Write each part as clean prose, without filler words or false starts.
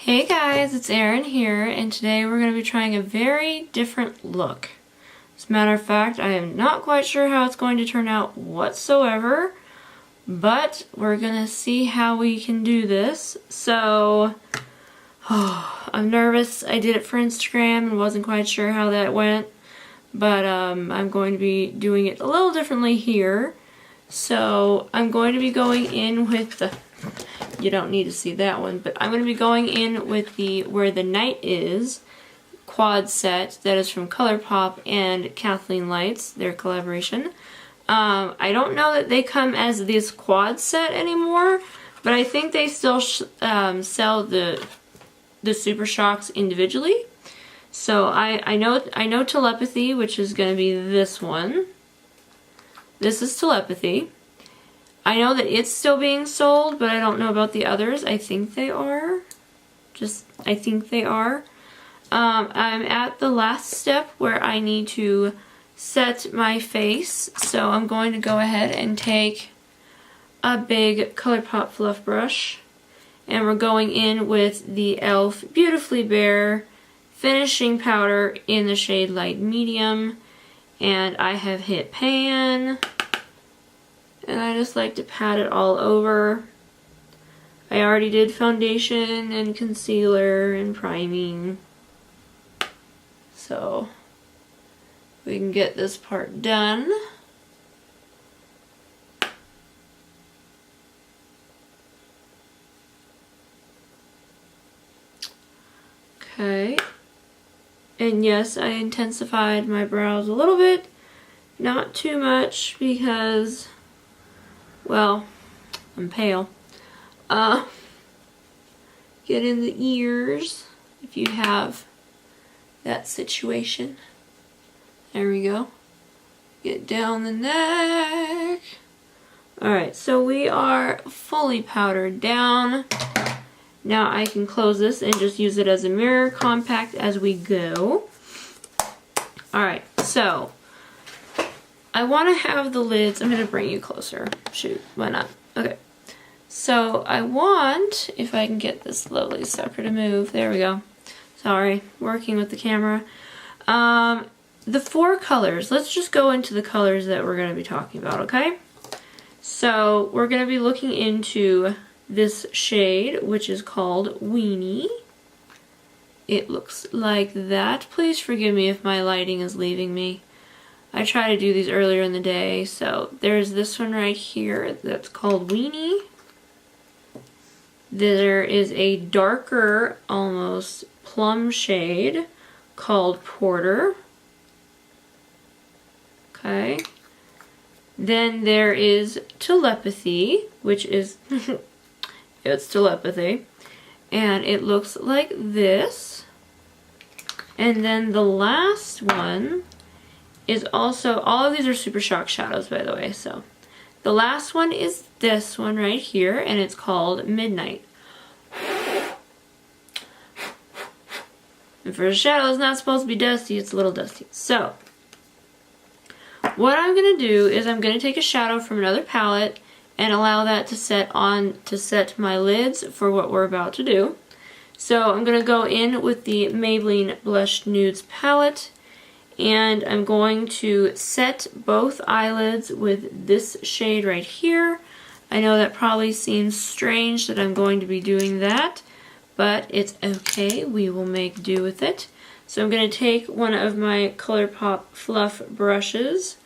Hey guys, it's Erin here, and today we're going to be trying a very different look. As a matter of fact, I am not quite sure how it's going to turn out whatsoever, but we're going to see how we can do this. So, I'm nervous. I did it for Instagram and wasn't quite sure how that went, but I'm going to be doing it a little differently here. So, I'm going to be going in with the... You don't need to see that one, but I'm going to be going in with the Where the Night Is quad set that is from ColourPop and Kathleen Lights, their collaboration. I don't know that they come as this quad set anymore, but I think they still sell the Super Shocks individually. So I know Telepathy, which is going to be this one. This is Telepathy. I know that it's still being sold, but I don't know about the others. I think they are. I think they are. I'm at the last step where I need to set my face. So I'm going to go ahead and take a big ColourPop fluff brush. And we're going in with the e.l.f. Beautifully Bare finishing powder in the shade Light Medium. And I have hit pan. And I just like to pat it all over. I already did foundation and concealer and priming. So we can get this part done. Okay. And yes, I intensified my brows a little bit. Not too much because... well, I'm pale. Get in the ears if you have that situation. There we go. Get down the neck. Alright, so we are fully powdered down. Now I can close this and just use it as a mirror compact as we go. Alright, so I want to have the lids, I'm going to bring you closer. Shoot, why not? Okay. So I want, if I can get this lovely sucker to move, there we go. Sorry, working with the camera. The 4 colors, let's just go into the colors that we're going to be talking about, okay? So we're going to be looking into this shade, which is called Weenie. It looks like that. Please forgive me if my lighting is leaving me. I tried to do these earlier in the day, so there's this one right here that's called Weenie. There is a darker, almost plum shade called Porter. Okay. Then there is Telepathy, which is, it's Telepathy. And it looks like this. And then the last one is also, all of these are Super Shock shadows, by the way, so. The last one is this one right here, and it's called Midnight. And for a shadow, it's not supposed to be dusty, it's a little dusty. So, what I'm going to do is I'm going to take a shadow from another palette and allow that to set my lids for what we're about to do. So, I'm going to go in with the Maybelline Blush Nudes palette. And I'm going to set both eyelids with this shade right here. I know that probably seems strange that I'm going to be doing that, but it's okay. We will make do with it. So I'm going to take one of my ColourPop fluff brushes.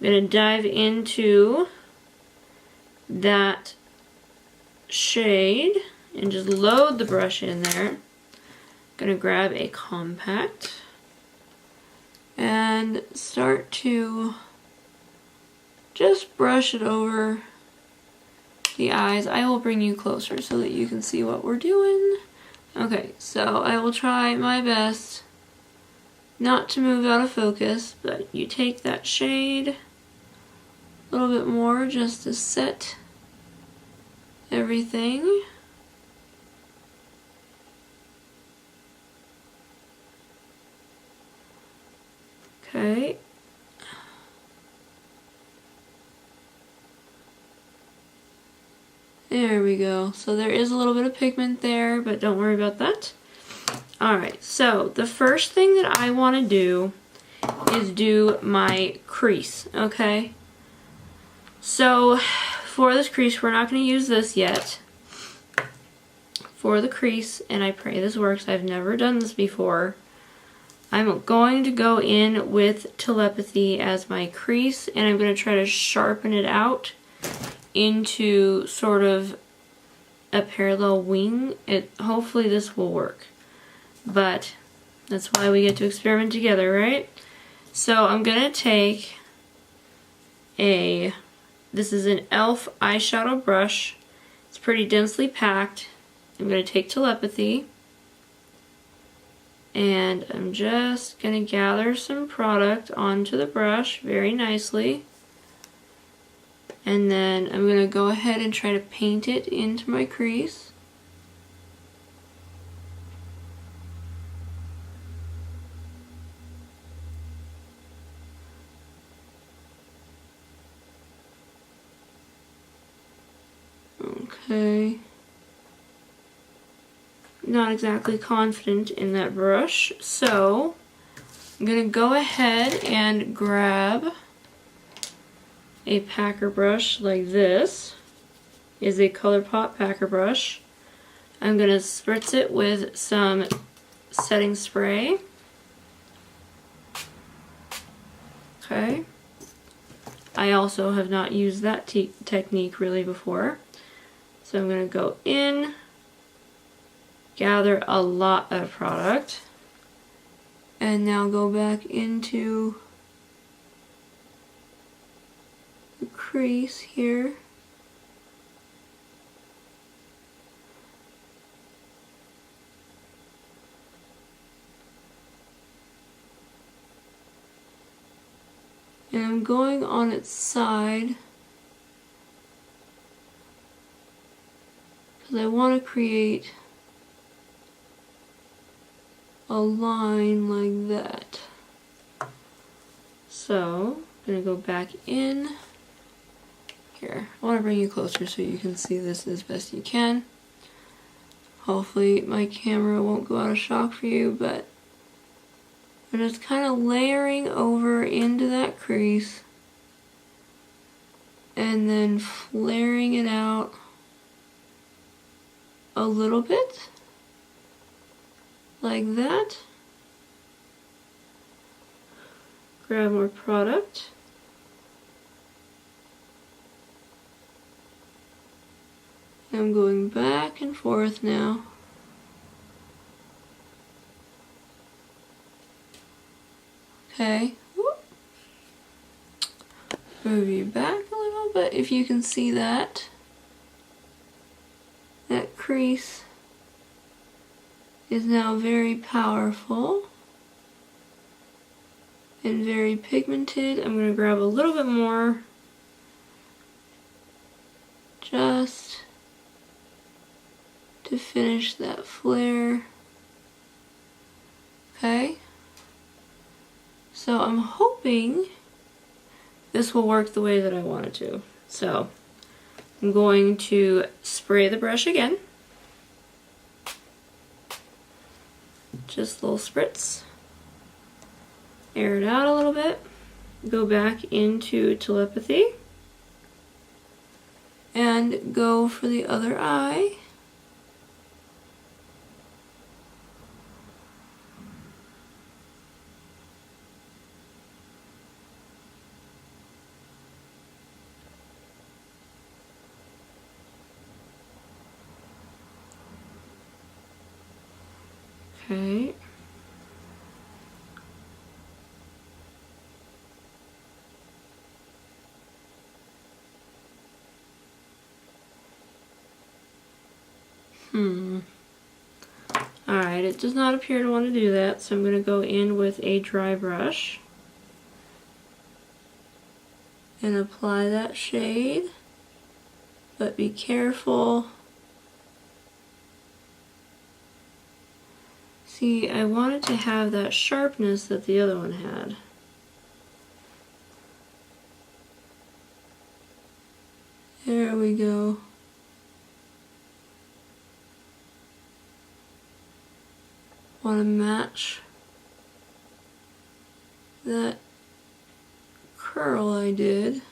I'm going to dive into that shade and just load the brush in there. I'm going to grab a compact and start to just brush it over the eyes. I will bring you closer so that you can see what we're doing. Okay, so I will try my best not to move out of focus, but you take that shade a little bit more just to set everything. Okay. There we go. So there is a little bit of pigment there, but don't worry about that. Alright, so the first thing that I want to do is do my crease, okay? So for this crease, we're not going to use this yet. For the crease, and I pray this works, I've never done this before, I'm going to go in with Telepathy as my crease, and I'm going to try to sharpen it out into sort of a parallel wing. Hopefully this will work, but that's why we get to experiment together, right? So I'm going to take this is an e.l.f. eyeshadow brush. It's pretty densely packed. I'm going to take Telepathy, and I'm just going to gather some product onto the brush very nicely. And then I'm going to go ahead and try to paint it into my crease. Okay. Not exactly confident in that brush, so I'm going to go ahead and grab a packer brush like this. Is a ColourPop packer brush. I'm going to spritz it with some setting spray. Okay. I also have not used that technique really before. So I'm going to go in, gather a lot of product, and now go back into the crease here. And I'm going on its side because I want to create a line like that. So I'm going to go back in. Here, I want to bring you closer so you can see this as best you can. Hopefully my camera won't go out of shock for you, but I'm just kind of layering over into that crease and then flaring it out a little bit like that. Grab more product. I'm going back and forth now. Okay. Whoop. Move you back a little bit if you can see that. That crease is now very powerful and very pigmented. I'm going to grab a little bit more just to finish that flare. Okay. So I'm hoping this will work the way that I want it to. So I'm going to spray the brush again. Just a little spritz. Air it out a little bit. Go back into Telepathy. And go for the other eye. Okay. Alright, it does not appear to want to do that, so I'm going to go in with a dry brush and apply that shade, but be careful. See, I wanted to have that sharpness that the other one had. There we go. want to match that curl I did.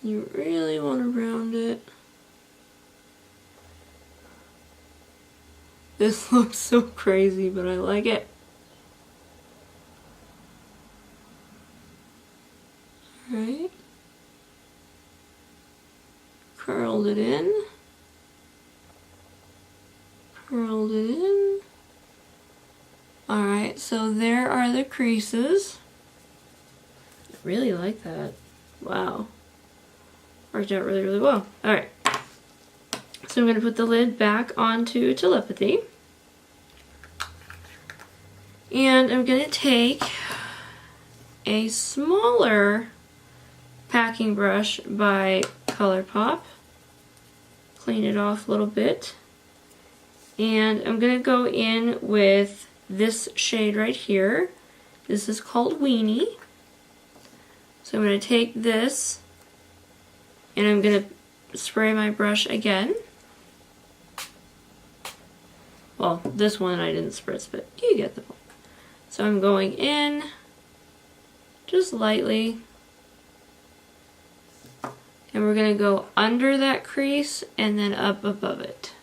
You really want to round it. This looks so crazy, but I like it. Alright. Curled it in. Curled it in. Alright, so there are the creases. I really like that. Wow. Worked out really, really well. Alright. So I'm going to put the lid back onto Telepathy. And I'm going to take a smaller packing brush by ColourPop. Clean it off a little bit. And I'm going to go in with this shade right here. This is called Weenie. So I'm going to take this and I'm going to spray my brush again. Well, this one I didn't spritz, but you get the point. So I'm going in just lightly. And we're going to go under that crease and then up above it.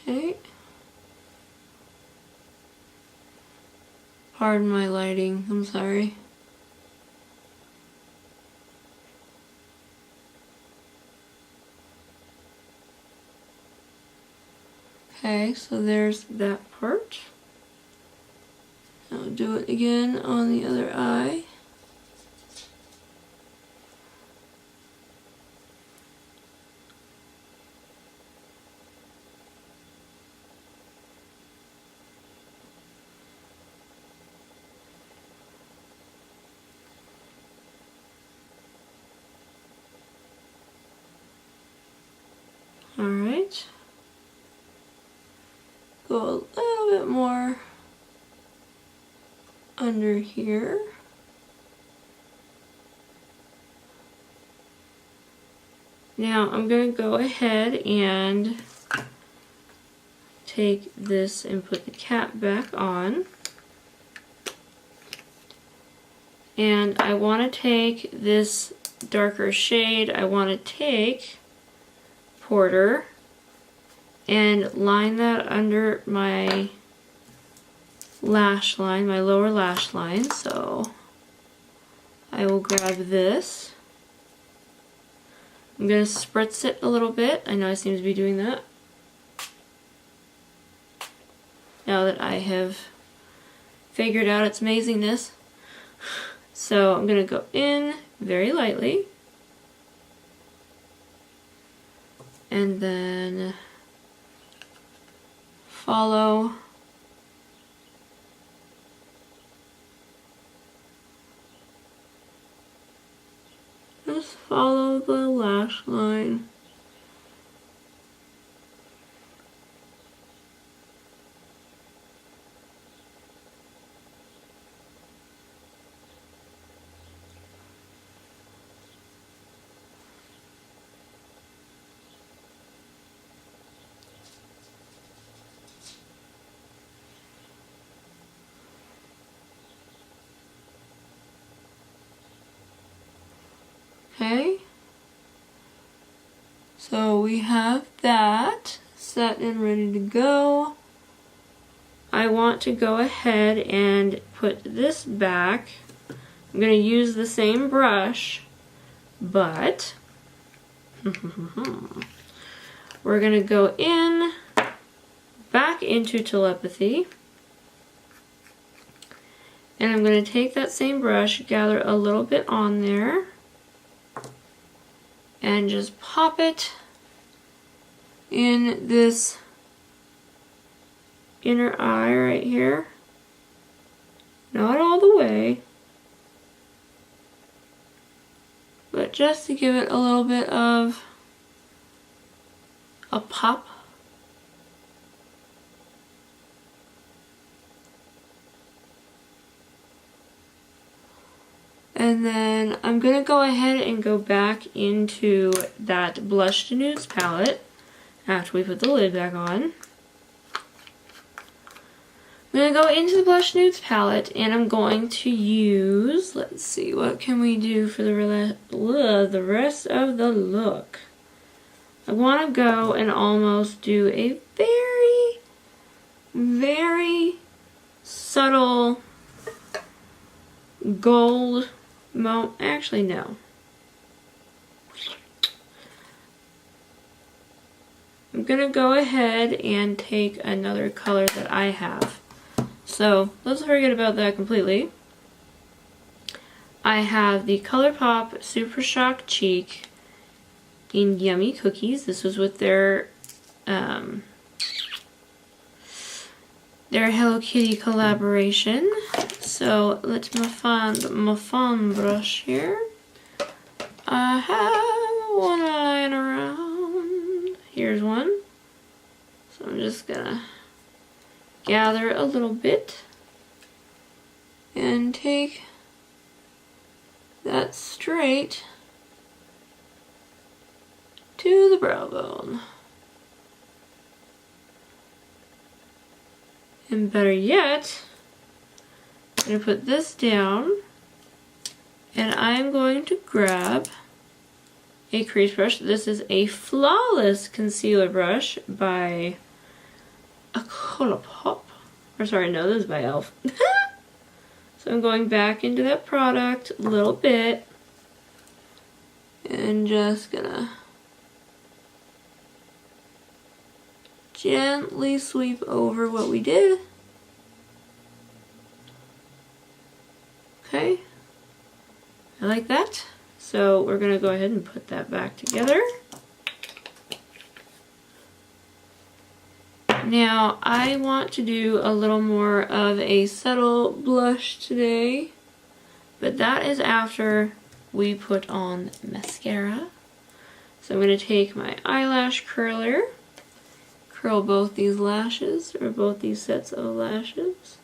Okay. Pardon my lighting, I'm sorry. Okay, so there's that part. Now do it again on the other eye. Alright. Go a little bit more under here. Now I'm going to go ahead and take this and put the cap back on. And I want to take this darker shade, I want to take Porter and line that under my lash line, my lower lash line. So I will grab this. I'm going to spritz it a little bit. I know I seem to be doing that. Now that I have figured out its amazingness. So I'm going to go in very lightly. And then follow just follow the lash line. Okay, so we have that set and ready to go. I want to go ahead and put this back. I'm going to use the same brush, but we're going to go in, back into Telepathy, and I'm going to take that same brush, gather a little bit on there, and just pop it in this inner eye right here. Not all the way, but just to give it a little bit of a pop. And then I'm going to go ahead and go back into that Blush to Nudes palette after we put the lid back on. I'm going to go into the Blush Nudes palette and I'm going to use, let's see, what can we do for the rest of the look? I want to go and almost do a very, very subtle gold actually no. I'm gonna go ahead and take another color that I have. So let's forget about that completely. I have the ColourPop Super Shock Cheek in Yummy Cookies. This was with their Hello Kitty collaboration. So let's find my fun brush here. I have one lying around. Here's one. So I'm just gonna gather a little bit and take that straight to the brow bone. And better yet, I'm going to put this down and I'm going to grab a crease brush. This is a Flawless concealer brush by a ColourPop. Or sorry, no, this is by e.l.f. So I'm going back into that product a little bit and just gonna gently sweep over what we did. Okay, I like that. So we're gonna go ahead and put that back together. Now I want to do a little more of a subtle blush today, but that is after we put on mascara. So I'm going to take my eyelash curler, curl both these lashes, or both these sets of lashes.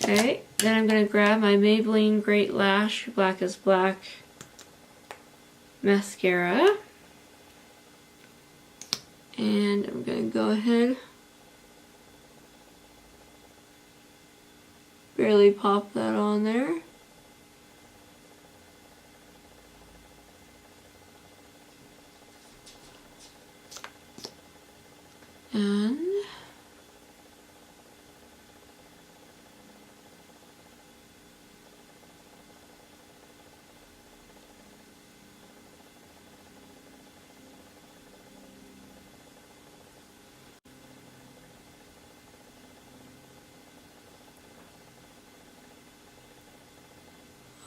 Okay, then I'm going to grab my Maybelline Great Lash Black is Black mascara. And I'm going to go ahead, barely pop that on there. And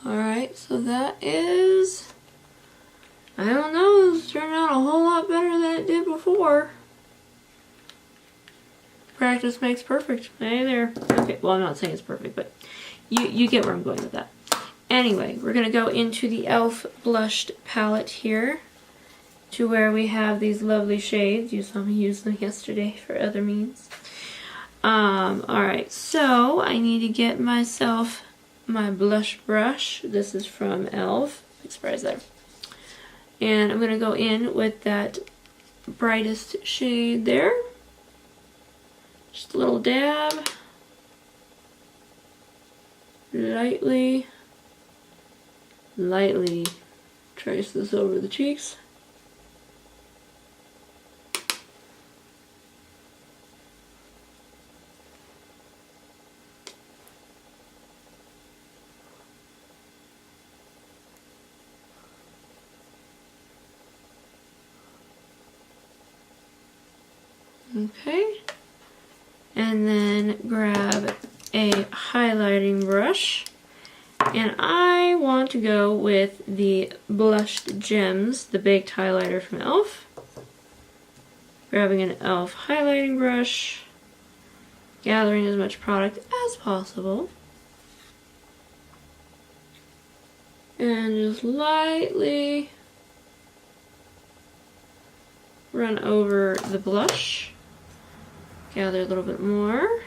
alright, so that is, I don't know, it's turned out a whole lot better than it did before. Practice makes perfect. Hey there. Okay, well I'm not saying it's perfect, but you get where I'm going with that. Anyway, we're going to go into the e.l.f. blushed palette here, to where we have these lovely shades. You saw me use them yesterday for other means. Alright, so I need to get myself my blush brush. This is from e.l.f. Big surprise there. And I'm going to go in with that brightest shade there. Just a little dab. Lightly trace this over the cheeks. Okay, and then grab a highlighting brush And I want to go with the Blushed Gems, the baked highlighter from e.l.f. Grabbing an e.l.f. highlighting brush, gathering as much product as possible, and just lightly run over the blush. Gather a little bit more.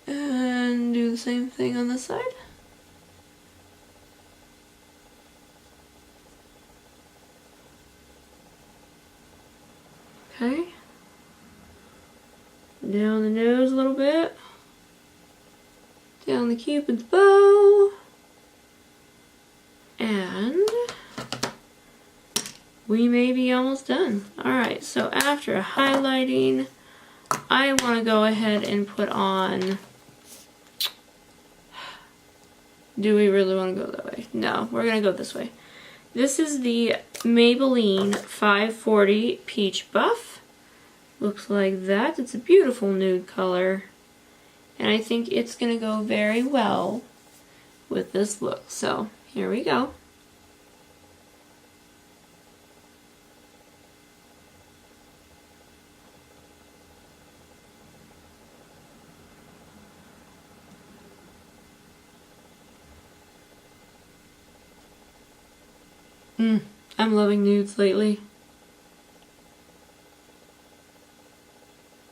And do the same thing on this side. Okay. Down the nose a little bit. Down the Cupid's bow. And we may be almost done. Alright, so after highlighting, I want to go ahead and put on... Do we really want to go that way? No, we're going to go this way. This is the Maybelline 540 Peach Buff. Looks like that. It's a beautiful nude color. And I think it's going to go very well with this look. So, here we go. I'm loving nudes lately.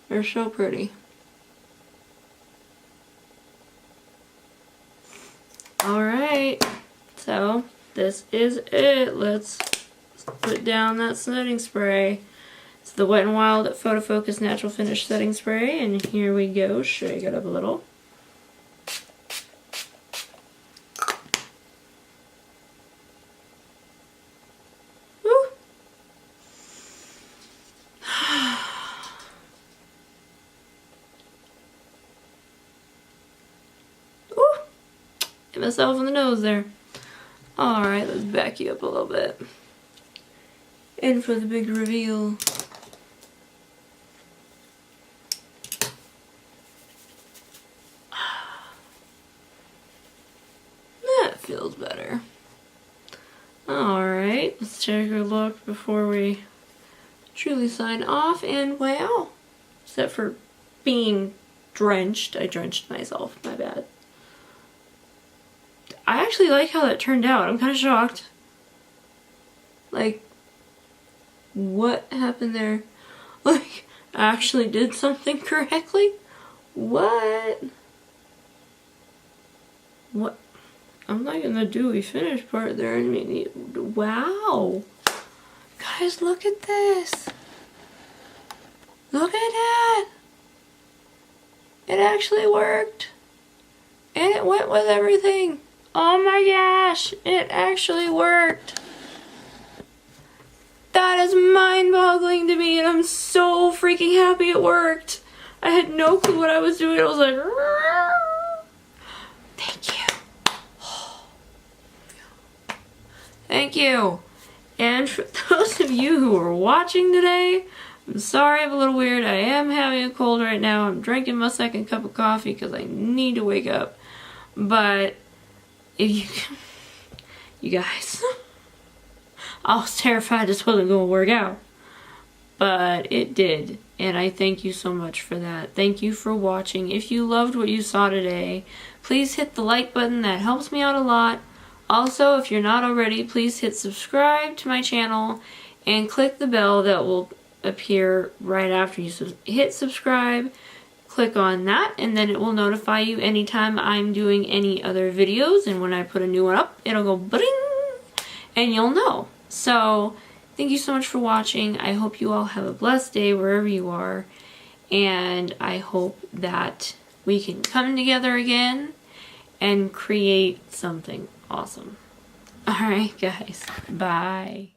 They're so pretty. Alright, so this is it. Let's put down that setting spray. It's the Wet n Wild Photo Focus Natural Finish Setting Spray, and here we go. Shake it up a little. Hit myself in the nose there. Alright, let's back you up a little bit. And for the big reveal. That feels better. Alright, let's take a look before we truly sign off. And wow, except for being drenched. I drenched myself, my bad. I actually like how that turned out. I'm kind of shocked. Like, what happened there? Like, I actually did something correctly? What? What? I'm not gonna do a finished part there. I mean, wow. Guys, look at this. Look at that. It actually worked. And it went with everything. Oh my gosh, it actually worked. That is mind-boggling to me, and I'm so freaking happy it worked. I had no clue what I was doing. I was like, thank you. Thank you. And for those of you who are watching today, I'm sorry I'm a little weird. I am having a cold right now. I'm drinking my second cup of coffee because I need to wake up. But if you guys, I was terrified this wasn't going to work out, but it did, and I thank you so much for that. Thank you for watching. If you loved what you saw today, please hit the like button. That helps me out a lot. Also, if you're not already, please hit subscribe to my channel and click the bell that will appear right after you hit subscribe. Click on that, and then it will notify you anytime I'm doing any other videos, and when I put a new one up, it'll go bling, and you'll know. So, thank you so much for watching. I hope you all have a blessed day wherever you are, and I hope that we can come together again and create something awesome. Alright guys, bye.